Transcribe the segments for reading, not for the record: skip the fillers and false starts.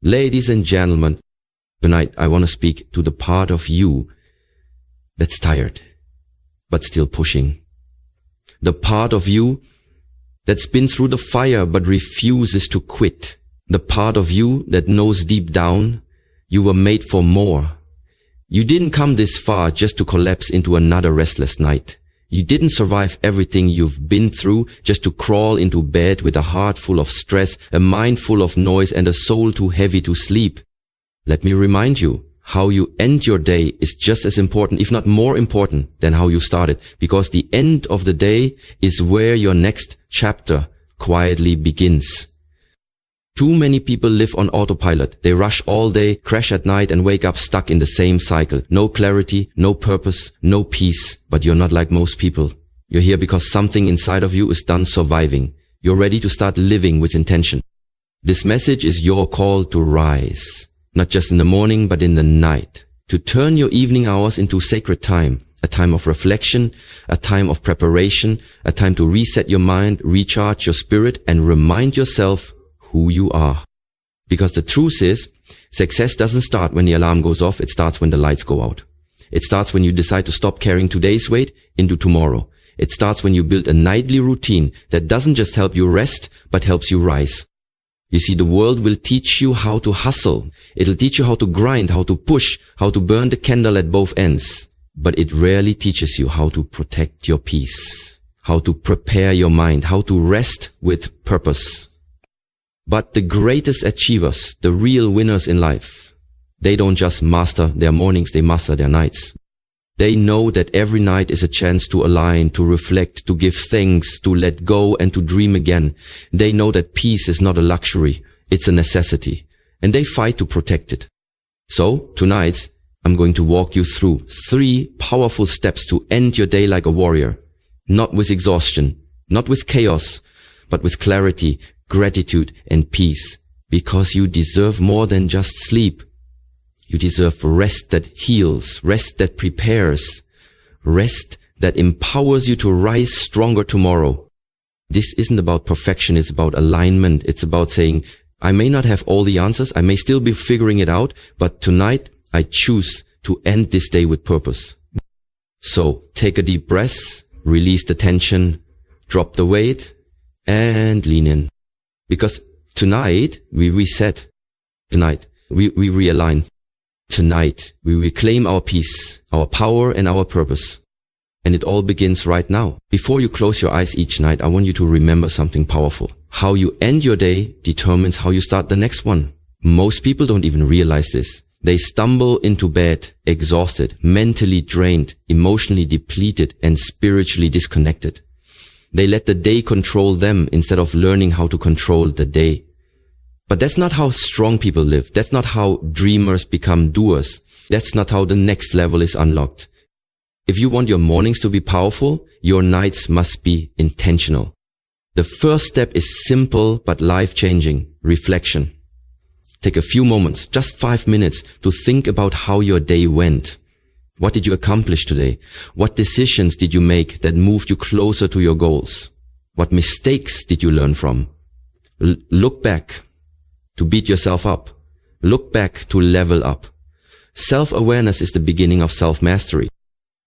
Ladies and gentlemen, tonight I want to speak to the part of you that's tired, but still pushing. The part of you that's been through the fire but refuses to quit. The part of you that knows deep down you were made for more. You didn't come this far just to collapse into another restless night. You didn't survive everything you've been through just to crawl into bed with a heart full of stress, a mind full of noise, and a soul too heavy to sleep. Let me remind you, how you end your day is just as important, if not more important, than how you started, because the end of the day is where your next chapter quietly begins. Too many people live on autopilot. They rush all day, crash at night, and wake up stuck in the same cycle. No clarity, no purpose, no peace. But you're not like most people. You're here because something inside of you is done surviving. You're ready to start living with intention. This message is your call to rise. Not just in the morning, but in the night. To turn your evening hours into sacred time. A time of reflection, a time of preparation, a time to reset your mind, recharge your spirit, and remind yourself who you are. Because the truth is, success doesn't start when the alarm goes off, it starts when the lights go out. It starts when you decide to stop carrying today's weight into tomorrow. It starts when you build a nightly routine that doesn't just help you rest, but helps you rise. You see, the world will teach you how to hustle. It'll teach you how to grind, how to push, how to burn the candle at both ends. But it rarely teaches you how to protect your peace, how to prepare your mind, how to rest with purpose. But the greatest achievers, the real winners in life, they don't just master their mornings, they master their nights. They know that every night is a chance to align, to reflect, to give thanks, to let go, and to dream again. They know that peace is not a luxury, it's a necessity, and they fight to protect it. So, tonight, I'm going to walk you through 3 powerful steps to end your day like a warrior. Not with exhaustion, not with chaos, but with clarity, gratitude, and peace. Because you deserve more than just sleep. You deserve rest that heals, rest that prepares, rest that empowers you to rise stronger tomorrow. This isn't about perfection, it's about alignment. It's about saying, I may not have all the answers, I may still be figuring it out, but tonight I choose to end this day with purpose. So take a deep breath, release the tension, drop the weight, and lean in. Because tonight we reset. Tonight we realign. Tonight we reclaim our peace, our power, and our purpose. And it all begins right now. Before you close your eyes each night, I want you to remember something powerful. How you end your day determines how you start the next one. Most people don't even realize this. They stumble into bed, exhausted, mentally drained, emotionally depleted, and spiritually disconnected. They let the day control them instead of learning how to control the day. But that's not how strong people live. That's not how dreamers become doers. That's not how the next level is unlocked. If you want your mornings to be powerful, your nights must be intentional. The first step is simple but life-changing: reflection. Take a few moments, just 5 minutes, to think about how your day went. What did you accomplish today? What decisions did you make that moved you closer to your goals? What mistakes did you learn from? Look back to beat yourself up. Look back to level up. Self-awareness is the beginning of self-mastery.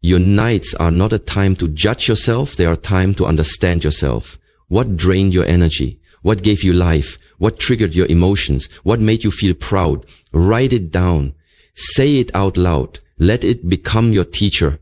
Your nights are not a time to judge yourself, they are a time to understand yourself. What drained your energy? What gave you life? What triggered your emotions? What made you feel proud? Write it down. Say it out loud. Let it become your teacher.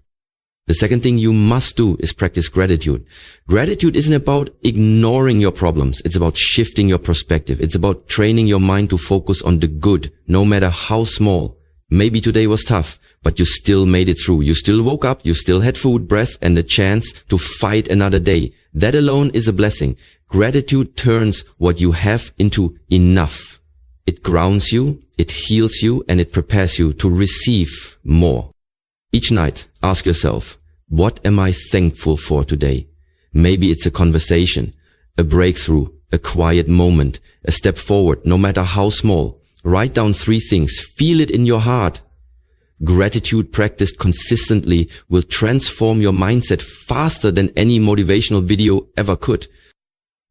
The second thing you must do is practice gratitude. Gratitude isn't about ignoring your problems. It's about shifting your perspective. It's about training your mind to focus on the good, no matter how small. Maybe today was tough, but you still made it through. You still woke up, you still had food, breath, and the chance to fight another day. That alone is a blessing. Gratitude turns what you have into enough. It grounds you, it heals you, and it prepares you to receive more. Each night, ask yourself, what am I thankful for today? Maybe it's a conversation, a breakthrough, a quiet moment, a step forward, no matter how small. Write down 3 things. Feel it in your heart. Gratitude practiced consistently will transform your mindset faster than any motivational video ever could.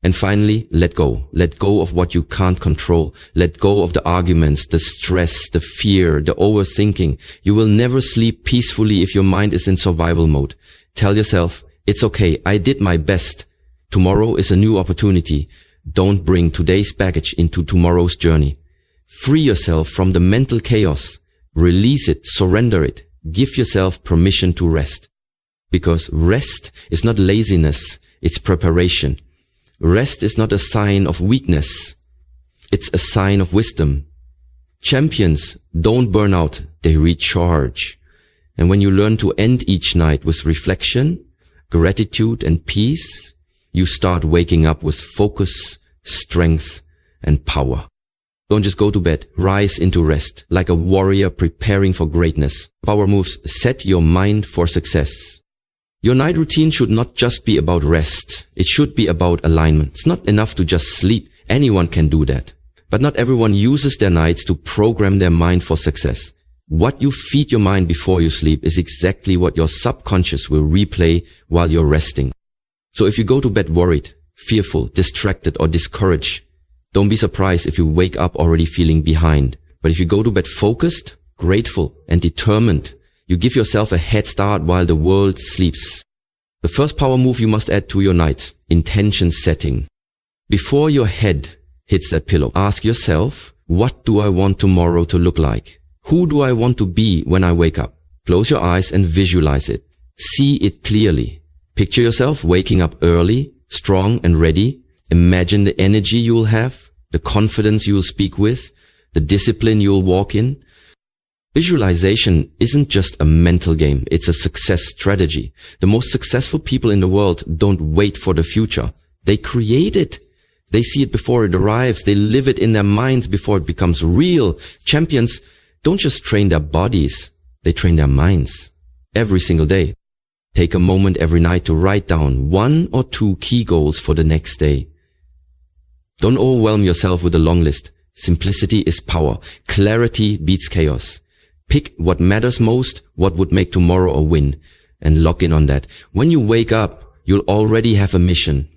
And finally, let go. Let go of what you can't control. Let go of the arguments, the stress, the fear, the overthinking. You will never sleep peacefully if your mind is in survival mode. Tell yourself, it's okay, I did my best. Tomorrow is a new opportunity. Don't bring today's baggage into tomorrow's journey. Free yourself from the mental chaos. Release it, surrender it. Give yourself permission to rest. Because rest is not laziness, it's preparation. Rest is not a sign of weakness. It's a sign of wisdom. Champions don't burn out, they recharge. And when you learn to end each night with reflection, gratitude and peace, you start waking up with focus, strength and power. Don't just go to bed, rise into rest, like a warrior preparing for greatness. Power moves, set your mind for success. Your night routine should not just be about rest. It should be about alignment. It's not enough to just sleep. Anyone can do that. But not everyone uses their nights to program their mind for success. What you feed your mind before you sleep is exactly what your subconscious will replay while you're resting. So if you go to bed worried, fearful, distracted, or discouraged, don't be surprised if you wake up already feeling behind. But if you go to bed focused, grateful, and determined, you give yourself a head start while the world sleeps. The first power move you must add to your night, intention setting. Before your head hits that pillow, ask yourself, what do I want tomorrow to look like? Who do I want to be when I wake up? Close your eyes and visualize it. See it clearly. Picture yourself waking up early, strong and ready. Imagine the energy you will have, the confidence you will speak with, the discipline you will walk in. Visualization isn't just a mental game, it's a success strategy. The most successful people in the world don't wait for the future. They create it. They see it before it arrives. They live it in their minds before it becomes real. Champions don't just train their bodies, they train their minds. Every single day. Take a moment every night to write down 1 or 2 key goals for the next day. Don't overwhelm yourself with a long list. Simplicity is power. Clarity beats chaos. Pick what matters most, what would make tomorrow a win, and lock in on that. When you wake up, you'll already have a mission.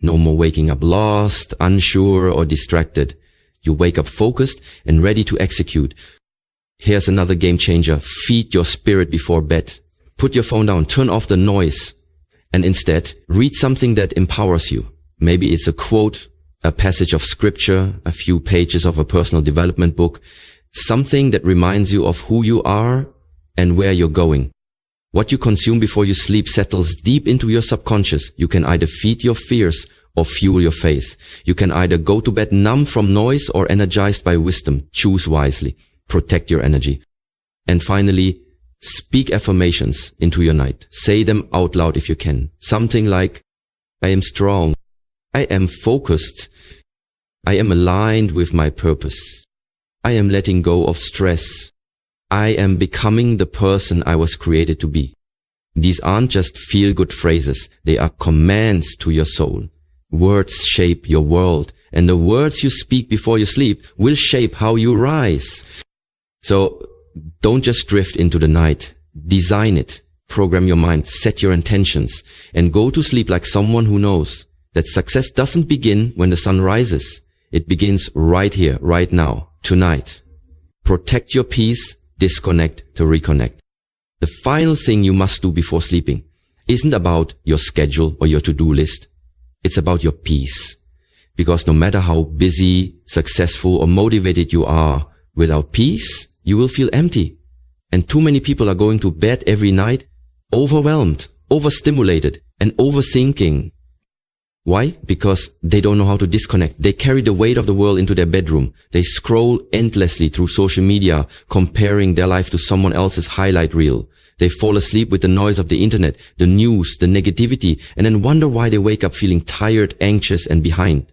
No more waking up lost, unsure, or distracted. You wake up focused and ready to execute. Here's another game changer. Feed your spirit before bed. Put your phone down, turn off the noise, and instead read something that empowers you. Maybe it's a quote, a passage of scripture, a few pages of a personal development book, something that reminds you of who you are and where you're going. What you consume before you sleep settles deep into your subconscious. You can either feed your fears or fuel your faith. You can either go to bed numb from noise or energized by wisdom. Choose wisely. Protect your energy. And finally, speak affirmations into your night. Say them out loud if you can. Something like, I am strong. I am focused. I am aligned with my purpose. I am letting go of stress. I am becoming the person I was created to be. These aren't just feel-good phrases. They are commands to your soul. Words shape your world, and the words you speak before you sleep will shape how you rise. So don't just drift into the night. Design it. Program your mind. Set your intentions. And go to sleep like someone who knows that success doesn't begin when the sun rises. It begins right here, right now, tonight. Protect your peace. Disconnect to reconnect. The final thing you must do before sleeping isn't about your schedule or your to-do list. It's about your peace. Because no matter how busy, successful, or motivated you are, without peace, you will feel empty. And too many people are going to bed every night overwhelmed, overstimulated, and overthinking. Why? Because they don't know how to disconnect. They carry the weight of the world into their bedroom. They scroll endlessly through social media, comparing their life to someone else's highlight reel. They fall asleep with the noise of the internet, the news, the negativity, and then wonder why they wake up feeling tired, anxious, and behind.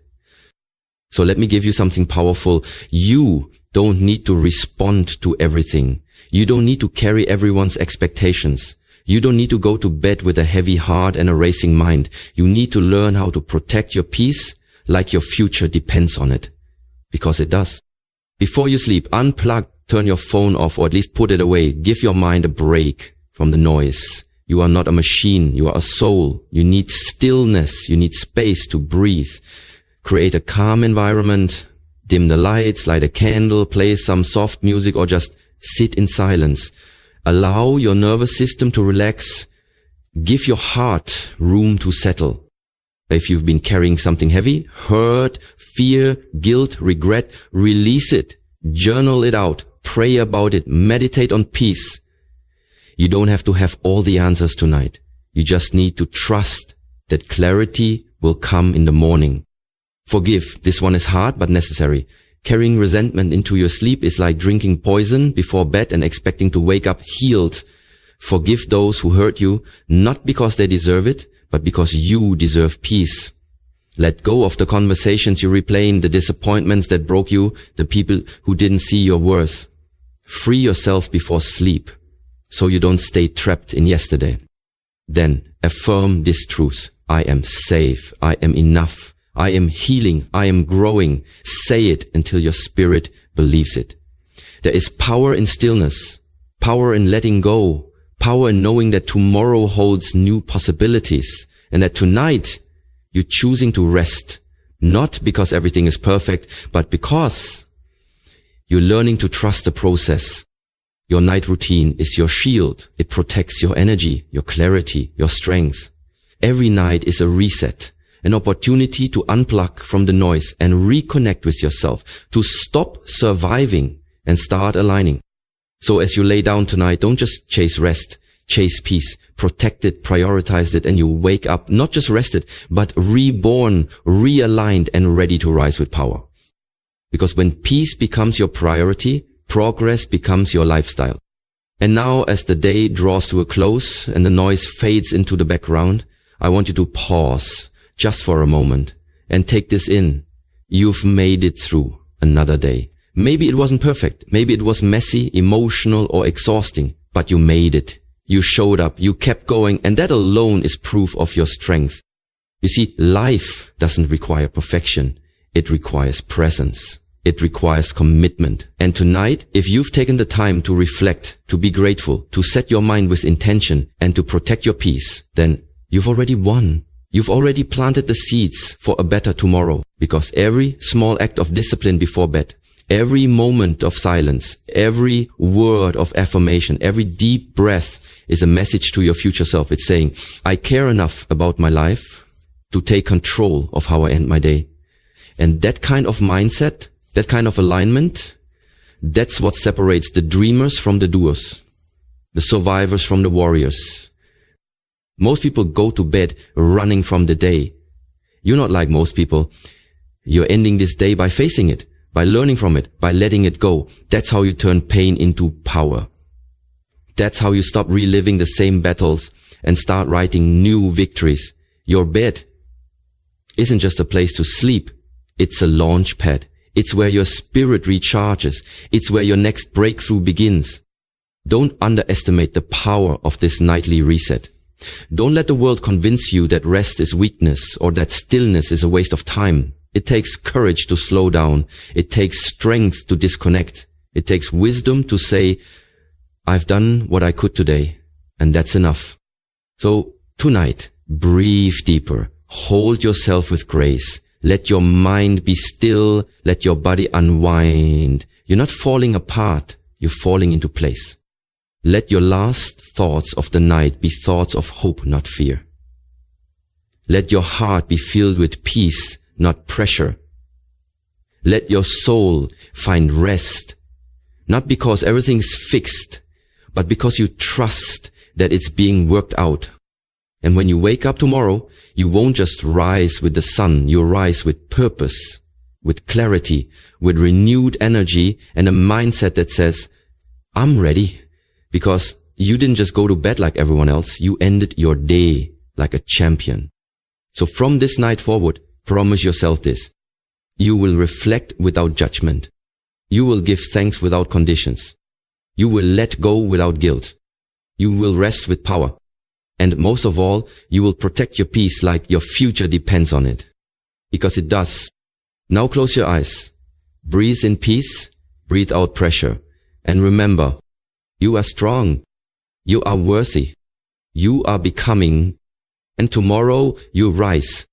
So let me give you something powerful. You don't need to respond to everything. You don't need to carry everyone's expectations. You don't need to go to bed with a heavy heart and a racing mind. You need to learn how to protect your peace like your future depends on it. Because it does. Before you sleep, unplug, turn your phone off, or at least put it away. Give your mind a break from the noise. You are not a machine. You are a soul. You need stillness. You need space to breathe. Create a calm environment. Dim the lights, light a candle, play some soft music, or just sit in silence. Allow your nervous system to relax. Give your heart room to settle. If you've been carrying something heavy, hurt, fear, guilt, regret, release it. Journal it out. Pray about it. Meditate on peace. You don't have to have all the answers tonight. You just need to trust that clarity will come in the morning. Forgive. This one is hard but necessary. Carrying resentment into your sleep is like drinking poison before bed and expecting to wake up healed. Forgive those who hurt you, not because they deserve it, but because you deserve peace. Let go of the conversations you replay, the disappointments that broke you, the people who didn't see your worth. Free yourself before sleep, so you don't stay trapped in yesterday. Then affirm this truth. I am safe. I am enough. I am healing. I am growing. Say it until your spirit believes it. There is power in stillness, power in letting go, power in knowing that tomorrow holds new possibilities, and that tonight you're choosing to rest, not because everything is perfect, but because you're learning to trust the process. Your night routine is your shield. It protects your energy, your clarity, your strength. Every night is a reset, an opportunity to unplug from the noise and reconnect with yourself, to stop surviving and start aligning. So as you lay down tonight, don't just chase rest, chase peace, protect it, prioritize it, and you wake up not just rested, but reborn, realigned, and ready to rise with power. Because when peace becomes your priority, progress becomes your lifestyle. And now, as the day draws to a close and the noise fades into the background, I want you to pause just for a moment and take this in. You've made it through another day. Maybe it wasn't perfect. Maybe it was messy, emotional, or exhausting, but you made it. You showed up. You kept going, and that alone is proof of your strength. You see, life doesn't require perfection. It requires presence. It requires commitment. And tonight, if you've taken the time to reflect, to be grateful, to set your mind with intention, and to protect your peace, then you've already won. You've already planted the seeds for a better tomorrow, because every small act of discipline before bed, every moment of silence, every word of affirmation, every deep breath is a message to your future self. It's saying, I care enough about my life to take control of how I end my day. And that kind of mindset, that kind of alignment, that's what separates the dreamers from the doers, the survivors from the warriors. Most people go to bed running from the day. You're not like most people. You're ending this day by facing it, by learning from it, by letting it go. That's how you turn pain into power. That's how you stop reliving the same battles and start writing new victories. Your bed isn't just a place to sleep. It's a launch pad. It's where your spirit recharges. It's where your next breakthrough begins. Don't underestimate the power of this nightly reset. Don't let the world convince you that rest is weakness or that stillness is a waste of time. It takes courage to slow down. It takes strength to disconnect. It takes wisdom to say, I've done what I could today, and that's enough. So tonight, breathe deeper. Hold yourself with grace. Let your mind be still. Let your body unwind. You're not falling apart. You're falling into place. Let your last thoughts of the night be thoughts of hope, not fear. Let your heart be filled with peace, not pressure. Let your soul find rest, not because everything's fixed, but because you trust that it's being worked out. And when you wake up tomorrow, you won't just rise with the sun, you'll rise with purpose, with clarity, with renewed energy, and a mindset that says, I'm ready. Because you didn't just go to bed like everyone else, you ended your day like a champion. So from this night forward, promise yourself this. You will reflect without judgment. You will give thanks without conditions. You will let go without guilt. You will rest with power. And most of all, you will protect your peace like your future depends on it. Because it does. Now close your eyes. Breathe in peace. Breathe out pressure. And remember, you are strong. You are worthy. you are becoming, and tomorrow you rise